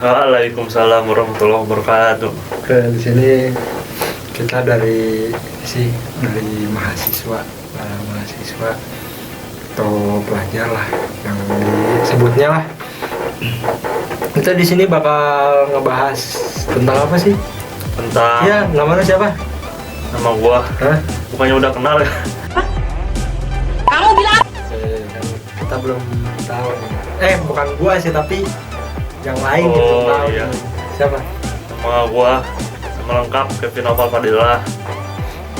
Waalaikumsalam warahmatullahi wabarakatuh. Oke, di sini kita dari mahasiswa, para mahasiswa atau pelajar lah yang disebutnya lah. Kita di sini bakal ngebahas tentang apa sih? Tentang Ya, namanya siapa? nama gua. Hah? Bukannya udah kenal ya? Kan kita belum tahu. Bukan gua sih, tapi yang lain Oh, gitu tahu. iya. Siapa? Nama gua, nama lengkap Kevin Noval Fadilah.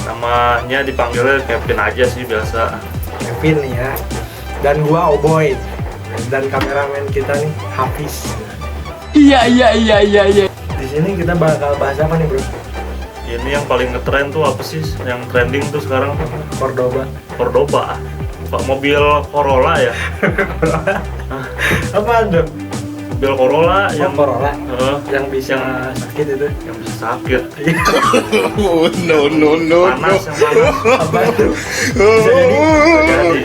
Namanya dipanggilnya Kevin aja sih biasa. Kevin nih ya. Dan gua Oboy. Dan kameramen kita nih Hafiz. Iya. Di sini kita bakal bahas apa nih, Bro? Ini yang paling ngetren tuh apa sih? Yang trending tuh sekarang Cordoba. Cordoba. Pak mobil Corolla ya? Apa tuh? Mobil Corolla yang Corolla. eh, Yang bisa sakit itu. yang bisa sakit. Oh, no. Panas yang panas. Apa itu? Bisa jadi. Jadi.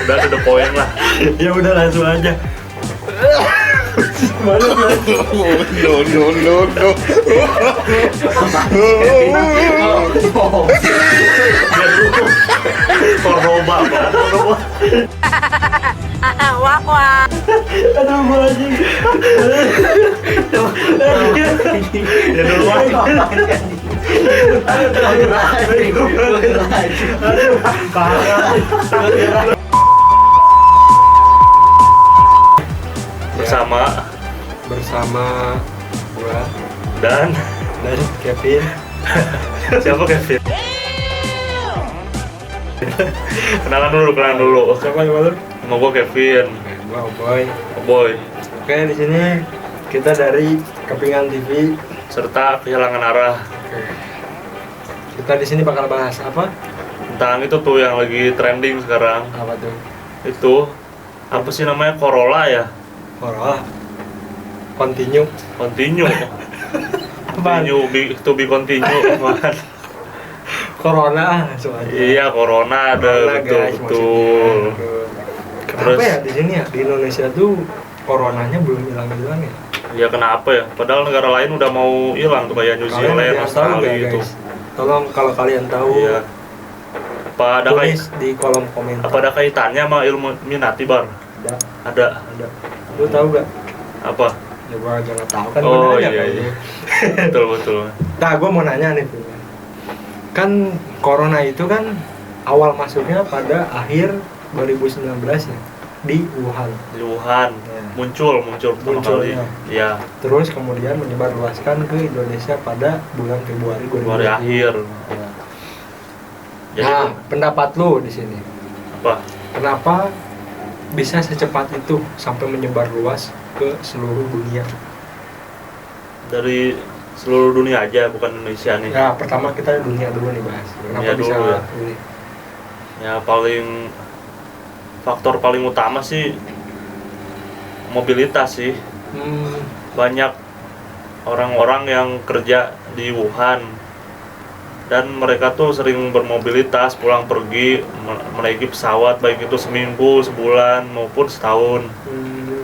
Udah to the point lah. Ya udah langsung aja. Mana sih? No. Cordoba, Pak. Cordoba. Wah. Aduh, gua anjing. Ya dulu Aduh, parah. Bersama gua dan dan Kevin. siapa Kevin? Kenalan dulu. Siapa lu? Nama gua Kevin. Gua Oboy. Oh boy. Oke, di sini kita dari Kepingan TV. Serta kehilangan arah. Oke. Kita di sini bakal bahas apa? Tentang itu tuh yang lagi trending sekarang. Apa tuh? Itu apa sih namanya, Corolla ya? Corolla. Continue. Continue. Apaan? To be continue. Corona langsung aja. Iya, Corona ada Corona, guys, betul. maksudnya. Kenapa Terus- ya di sini ya, di Indonesia tuh coronanya belum hilang ya? Ya kenapa ya? Padahal negara lain udah mau hilang tuh, kayak New Kalian Zealand, ada yang tahu Australia nggak, gitu. guys? Tolong kalau kalian tahu, Iya. Apa ada tulis di kolom komentar. apa ada kaitannya sama ilmu Minati, Bar? Ada. Ada. Lu tahu gak? Apa? Ya gua aja nggak tahu kan. Oh, gua nanya iya, kan. iya. Betul. Nah, gua mau nanya nih, Bro. Kan corona itu kan awal masuknya pada akhir 2019 ya di Wuhan. Di Wuhan Ya. muncul pertama kali. Munculnya. Ya, Terus kemudian menyebarluaskan ke Indonesia pada bulan Februari 2020. Februari akhir. Ya. Jadi Nah, pendapat lu di sini. apa? Kenapa bisa secepat itu sampai menyebar luas ke seluruh dunia? Dari seluruh dunia aja, bukan Indonesia nih. Nah, pertama kita dunia dulu nih bahas. Kenapa Dunia bisa dulu ya. ini? Ya faktor paling utama sih mobilitas sih. Banyak orang-orang yang kerja di Wuhan dan mereka tuh sering bermobilitas, pulang pergi menaiki pesawat, baik itu seminggu, sebulan maupun setahun.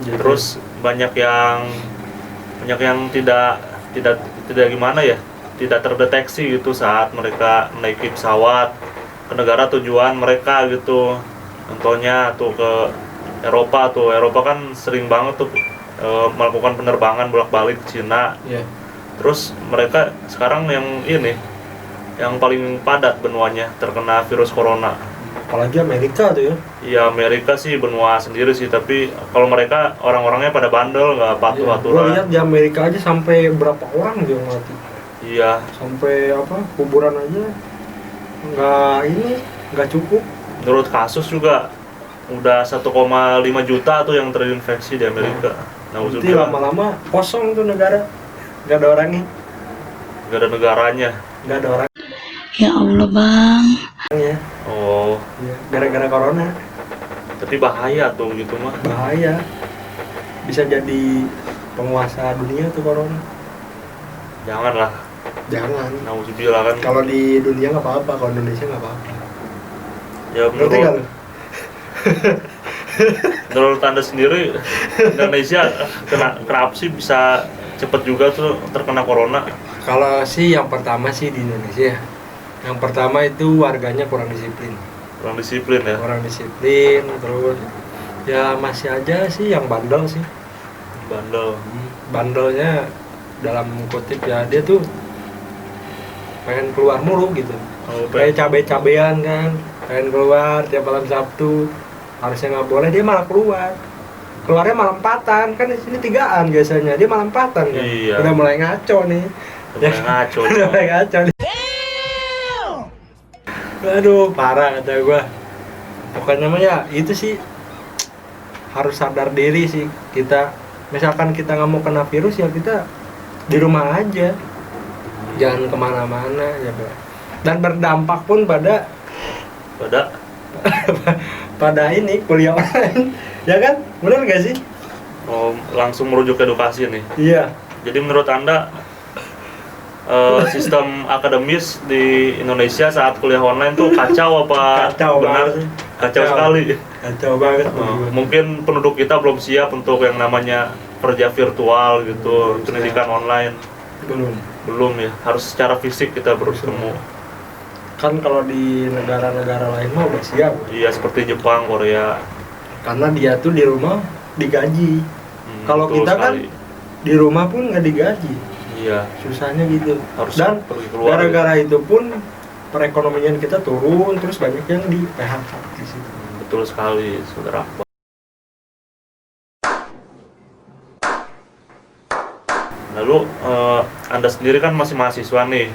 Jadi- Terus banyak yang tidak gimana ya, tidak terdeteksi gitu saat mereka menaiki pesawat ke negara tujuan mereka gitu. Contohnya tuh ke Eropa kan sering banget tuh melakukan penerbangan bolak-balik ke Cina. Iya. Terus mereka sekarang yang paling padat benuanya terkena virus corona. apalagi Amerika tuh ya. Iya, Amerika sih benua sendiri sih, tapi kalau mereka orang-orangnya pada bandel, nggak patuh Gue aturan. lihat di Amerika aja sampai berapa orang dia mati. Iya, Sampai kuburan aja nggak cukup. menurut kasus juga udah 1,5 juta tuh yang terinfeksi di Amerika. Nah, Nanti lama-lama kosong tuh negara, nggak ada orangnya, nggak ada negaranya. nggak ada orangnya Ya Allah, Bang. ya. Oh, Iya, gara-gara corona. tapi bahaya tuh gitu mah. Bahaya, bisa jadi penguasa dunia tuh corona. Janganlah, Jangan. nauzubillah kan. Kalau di dunia nggak apa-apa, kalau Indonesia nggak apa-apa. Ya Ngerti nggak menurut lu? Menurut Anda sendiri, Indonesia kenapa sih bisa cepet juga tuh terkena corona? Kalau sih yang pertama sih di Indonesia, yang pertama itu warganya kurang disiplin. Kurang disiplin ya? Kurang disiplin, terus ya masih aja sih yang bandel sih. Bandel. Bandelnya dalam kutip ya, dia tuh pengen keluar mulu gitu. Oh, Kayak cabe-cabean kan, pengen keluar tiap malam Sabtu, harusnya nggak boleh, dia malah keluar. Keluarnya malam 4-an, kan di sini 3-an biasanya, dia malam 4-an kan. Iya. Udah mulai ngaco nih. udah ngaco. Udah mulai ngaco nih. Aduh, parah kata gua. Pokoknya mah ya itu sih, harus sadar diri sih kita. Misalkan kita nggak mau kena virus ya kita di rumah aja, jangan kemana-mana ya Pak. Dan berdampak pun pada pada ini kuliah online, ya kan? Benar nggak sih? Oh, langsung merujuk ke edukasi nih. Iya. Jadi menurut Anda sistem akademis di Indonesia saat kuliah online tuh kacau apa Kacau benar? banget. Kacau sekali. Kacau banget. Mungkin penduduk kita belum siap untuk yang namanya kerja virtual gitu, Belum pendidikan online. Belum ya, harus secara fisik kita bertemu. Kan kalau di negara-negara lain mah udah siap. Iya, seperti Jepang, Korea. Karena dia tuh di rumah digaji. Kalau Betul kita kan sekali. di rumah pun nggak digaji. Iya, Susahnya gitu. harus Dan pergi keluar. gara-gara itu pun perekonomian kita turun, terus banyak yang di PHK di situ. Betul sekali, saudara. Lalu Anda sendiri kan masih mahasiswa nih.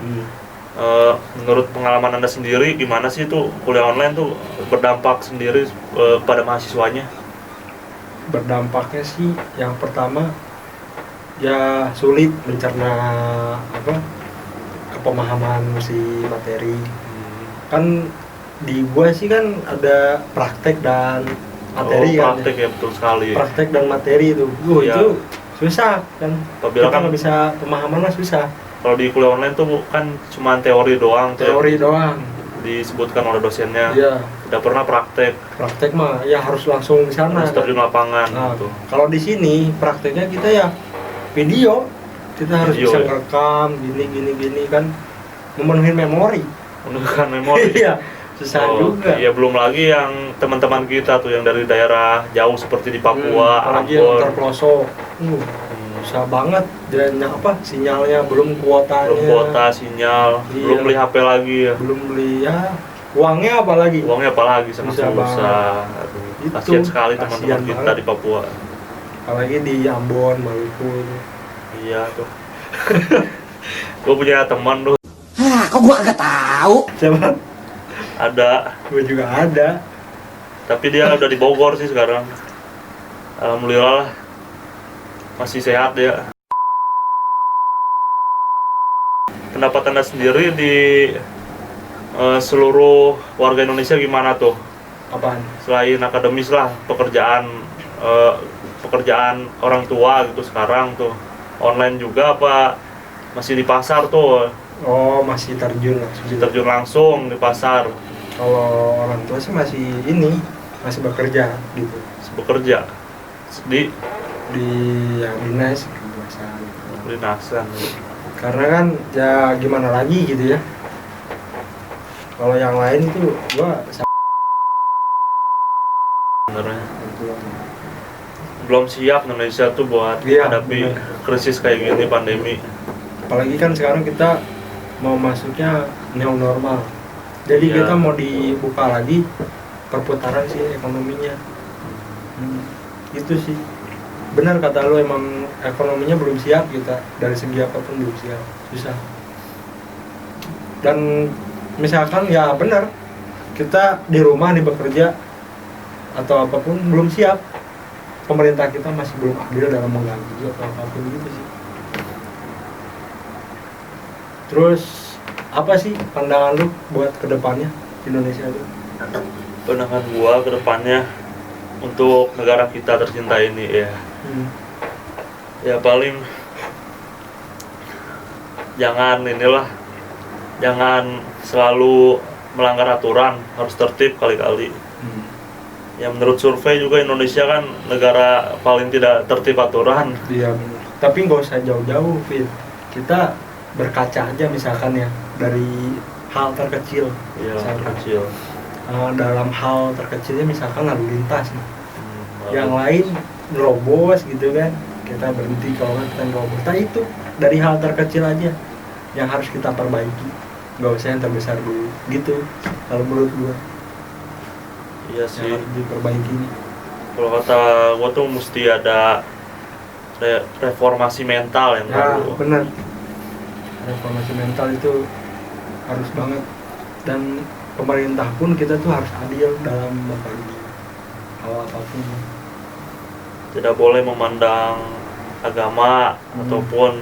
Menurut pengalaman Anda sendiri, gimana sih itu kuliah online tuh berdampak sendiri pada mahasiswanya? Berdampaknya sih yang pertama ya sulit mencerna kepemahaman si materi. Kan di gua sih kan ada praktek dan materi kan. Praktek ya, betul sekali. Praktek dan materi itu. Iya. Itu susah kan. Apabila Kita kan nggak bisa pemahaman lah susah. kalau di kuliah online tuh kan cuma teori doang, Teori doang. disebutkan oleh dosennya. Iya. Tidak pernah praktek, Praktek mah ya harus langsung di sana. harus kan. terjun lapangan Nah, gitu. kalau di sini prakteknya kita ya video, kita harus Video, bisa ya. ngerekam gini kan, memenuhi memori. Menunjukkan memori. Iya, susah juga. Iya, belum lagi yang teman-teman kita tuh yang dari daerah jauh seperti di Papua, Apalagi yang Ambon. terpelosok. Susah banget dan sinyalnya belum kuotanya. Belum kuota, sinyal, Iya. belum beli HP lagi ya. Belum beli ya. Uangnya apalagi? Uangnya apalagi sama Susah susah. Aduh, Itu, kasihan sekali kasihan teman-teman kita banget. di Papua. Apalagi di Ambon, Maluku. Iya tuh. Gue punya teman tuh, Kok gua agak tahu? Siapa? ada, Gue juga ada. tapi dia udah di Bogor sih sekarang. Alhamdulillah lah, masih sehat dia. Pendapat Anda sendiri di seluruh warga Indonesia gimana tuh? Apaan? Selain akademis lah, pekerjaan orang tua gitu sekarang tuh online juga apa masih di pasar tuh, Oh, masih terjun langsung. masih terjun langsung di pasar Kalau orang tua sih masih bekerja gitu bekerja di di yang dinas kebiasaan. dinasan. Karena kan ya gimana lagi gitu ya. Kalau yang lain itu gua Sebenarnya belum siap Indonesia tuh buat Iya, hadapi bener. krisis kayak gini, pandemi. apalagi kan sekarang kita mau masuknya new normal. Jadi Iya. kita mau dibuka lagi perputaran sih ekonominya. Itu sih. Benar kata lu, emang ekonominya belum siap kita, dari segi apapun belum siap, susah. Dan misalkan ya benar, kita di rumah nih bekerja atau apapun belum siap, pemerintah kita masih belum adil dalam menggaji atau apapun gitu sih. Terus apa sih pandangan lu buat kedepannya Indonesia itu? Pandangan gua ke depannya untuk negara kita tercinta ini ya, ya paling jangan selalu melanggar aturan, harus tertib kali-kali. Ya menurut survei juga Indonesia kan negara paling tidak tertib aturan. Iya bener. Tapi nggak usah jauh-jauh, Fit. Kita berkaca aja misalkan ya dari hal terkecil. Iya, Misalkan, kecil. dalam hal terkecilnya misalkan lalu lintas nih. Hmm, Yang lain nerobos gitu kan, kita berhenti kalau nggak kita nerobos. Nah itu dari hal terkecil aja yang harus kita perbaiki, nggak usah yang terbesar dulu gitu kalau menurut gua. iya Yang sih. harus diperbaiki nih. Kalau kata gua tuh mesti ada reformasi mental yang Ya baru. benar, reformasi mental itu harus banget, dan pemerintah pun kita tuh harus adil dalam membagi hal apapun. Tidak boleh memandang agama ataupun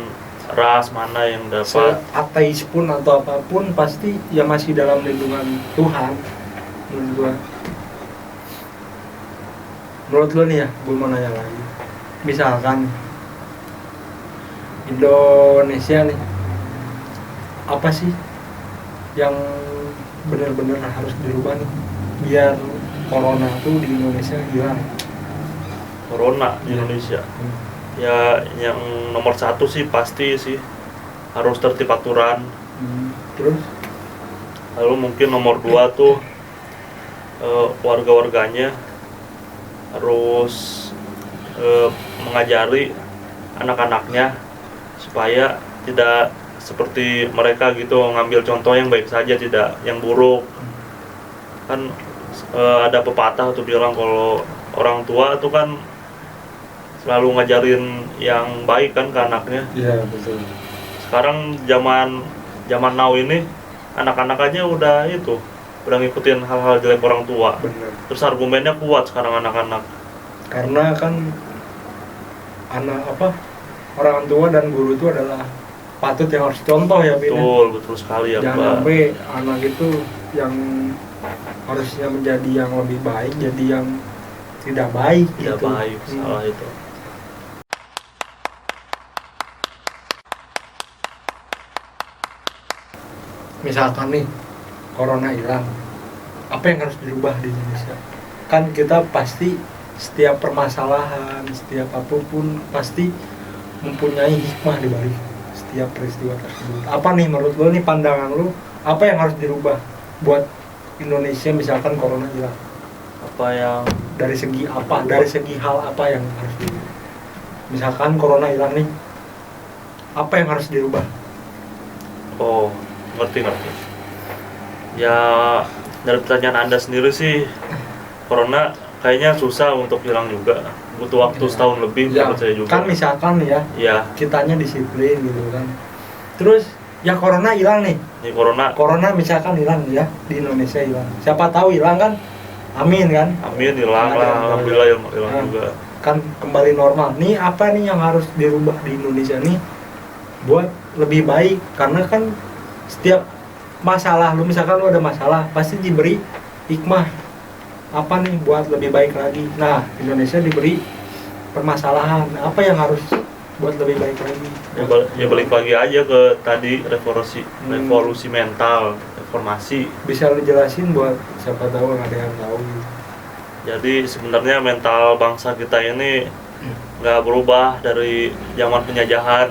ras mana yang dapat. Ateis pun atau apapun pasti ya masih dalam lindungan Tuhan menurut gua. Menurut lo nih ya, gua mau nanya lagi. Misalkan Indonesia nih, apa sih yang benar-benar harus dirubah nih biar corona tuh di Indonesia hilang? Corona di Indonesia. Ya yang nomor satu sih pasti sih harus tertib aturan. Terus Lalu mungkin nomor dua tuh warga-warganya harus mengajari anak-anaknya supaya tidak seperti mereka gitu, ngambil contoh yang baik saja, tidak yang buruk. Kan ada pepatah tuh bilang kalau orang tua tuh kan selalu ngajarin yang baik kan ke anaknya. iya betul. Sekarang zaman now ini anak-anak aja udah ngikutin hal-hal jelek orang tua. Benar. Terus argumennya kuat sekarang anak-anak. Karena kan orang tua dan guru itu adalah patut yang harus contoh ya, Bin. Betul sekali ya, Jangan Pak. sampai anak itu yang harusnya menjadi yang lebih baik jadi yang tidak baik Tidak gitu. baik, salah itu. Misalkan nih corona hilang, apa yang harus dirubah di Indonesia? Kan kita pasti setiap permasalahan, setiap apapun pasti mempunyai hikmah di balik setiap peristiwa tersebut. Apa nih menurut lo nih, pandangan lo, apa yang harus dirubah buat Indonesia misalkan corona hilang? Apa yang Dari segi apa? Dari segi hal apa yang harus dirubah? Misalkan corona hilang nih, apa yang harus dirubah? oh, ngerti. Ya dari pertanyaan Anda sendiri sih, corona kayaknya susah untuk hilang juga. Butuh waktu setahun lebih Ya, menurut saya juga. kan misalkan ya, Ya, kitanya disiplin gitu kan. Terus ya corona hilang nih. ini corona, Corona misalkan hilang ya, di Indonesia hilang. Siapa tahu hilang kan? Amin kan? amin hilang Ada, lah, alhamdulillah hilang Nah, juga. kan kembali normal. Nih apa nih yang harus dirubah di Indonesia nih buat lebih baik? Karena kan setiap masalah, lu misalkan lu ada masalah, pasti diberi hikmah. Apa nih buat lebih baik lagi? Nah, Indonesia diberi permasalahan. Apa yang harus buat lebih baik lagi? Ya balik lagi aja ke tadi revolusi mental, reformasi. Bisa lu jelasin buat siapa tahu nggak ada yang tahu gitu. Jadi sebenarnya mental bangsa kita ini nggak berubah dari zaman penjajahan,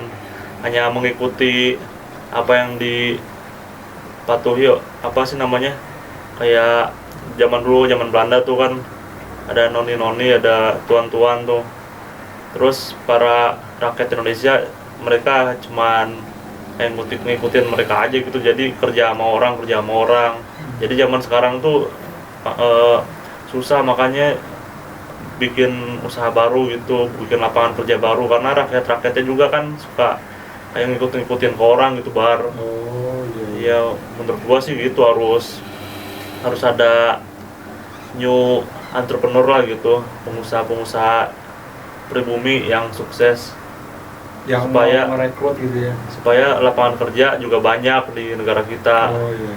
hanya mengikuti apa yang dipatuhi, apa sih namanya, kayak zaman dulu, zaman Belanda tuh kan ada noni-noni, ada tuan-tuan tuh. Terus para rakyat Indonesia mereka cuman ngikutin mereka aja gitu, jadi kerja sama orang. Jadi zaman sekarang tuh susah, makanya bikin usaha baru gitu, bikin lapangan kerja baru, karena rakyatnya juga kan suka kayak ngikutin ke orang gitu bar. Oh iya. Ya menurut gua sih gitu, harus ada new entrepreneur lah gitu, pengusaha pribumi yang sukses, Yang supaya- mau merekrut gitu ya. supaya lapangan kerja juga banyak di negara kita. Oh iya.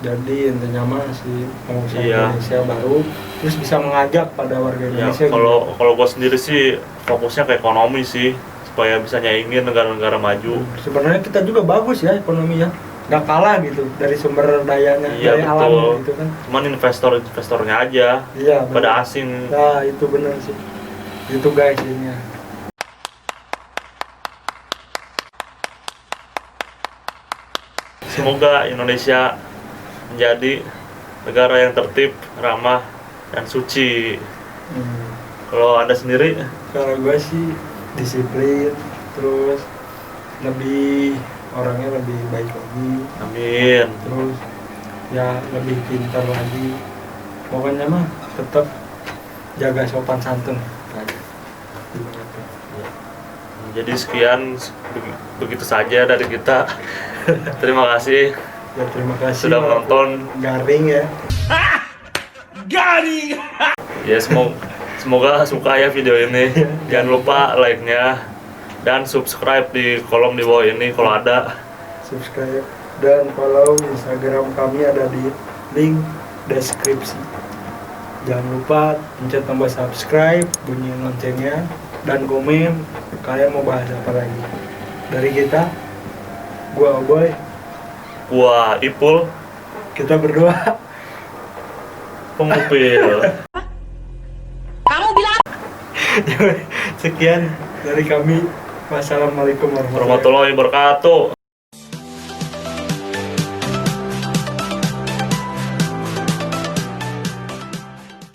Jadi intinya mah si pengusaha Iya. Indonesia baru terus bisa mengajak pada warga Ya Indonesia. kalau gua sendiri sih fokusnya ke ekonomi sih, supaya bisa nyaingin negara-negara maju. Sebenarnya kita juga bagus ya ekonomi ya. nggak kalah gitu dari sumber dayanya, Iya, daya betul. alam gitu kan. Cuman investornya aja Iya, pada bener. asing. Nah itu bener sih, itu guys ini ya. Semoga Indonesia menjadi negara yang tertib, ramah, dan suci. Kalau Anda sendiri, Kalau gue sih disiplin, terus lebih orangnya lebih baik lagi, amin. terus ya lebih pintar lagi. Pokoknya mah tetap jaga sopan santun. Jadi sekian, begitu saja dari kita. Terima kasih Ya terima kasih sudah walaupun menonton. garing ya. Ya semoga suka ya video ini. Jangan lupa like-nya dan subscribe di kolom di bawah ini kalau ada. Subscribe dan follow Instagram kami ada di link deskripsi. Jangan lupa pencet tombol subscribe, bunyi loncengnya, dan komen kalian mau bahas apa lagi. Dari kita, gua Boy, Gua Ipul, kita berdua. pengupil. Sekian dari kami. Wassalamualaikum warahmatullahi wabarakatuh. Warahmatullahi wabarakatuh.